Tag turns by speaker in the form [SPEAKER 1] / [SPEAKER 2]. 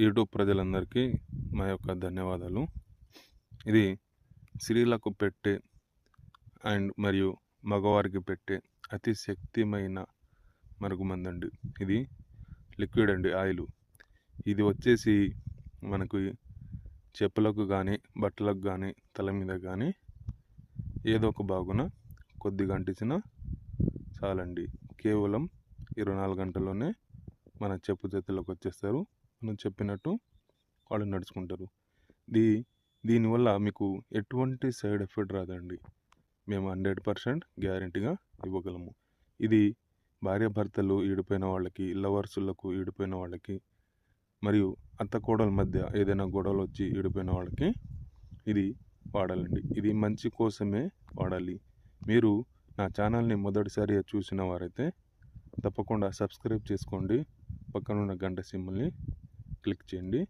[SPEAKER 1] YouTube ప్రజలందరికీ మా యొక్క ధన్యవాదాలు. ఇది స్త్రీలకు పెట్టే మరియు మగవారికి పెట్టే అతి శక్తిమైన మరుగుమందండి. ఇది లిక్విడ్ అండి, ఆయిల్. ఇది వచ్చేసి మనకు చెప్పులకు కానీ, బట్టలకు కానీ, తల మీద కానీ ఏదో ఒక బాగున కొద్దిగా అంటించిన చాలండి. కేవలం 24 గంటల్లోనే మన చెప్పు చేతుల్లోకి వచ్చేస్తారు. మనం చెప్పినట్టు వాళ్ళు నడుచుకుంటారు. దీనివల్ల మీకు ఎటువంటి సైడ్ ఎఫెక్ట్ రాదండి. మేము 100% గ్యారెంటీగా ఇవ్వగలము. ఇది భార్యాభర్తలు ఈడిపోయిన వాళ్ళకి, లవర్సులకు ఈడిపోయిన వాళ్ళకి, మరియు అత్త కోడల మధ్య ఏదైనా గొడవలు వచ్చి ఈడిపోయిన వాళ్ళకి ఇది వాడాలండి. ఇది మంచి కోసమే వాడాలి. మీరు నా ఛానల్ని మొదటిసారిగా చూసిన వారైతే తప్పకుండా సబ్స్క్రైబ్ చేసుకోండి. పక్కనున్న గంట సింబల్ని క్లిక్ చేయండి.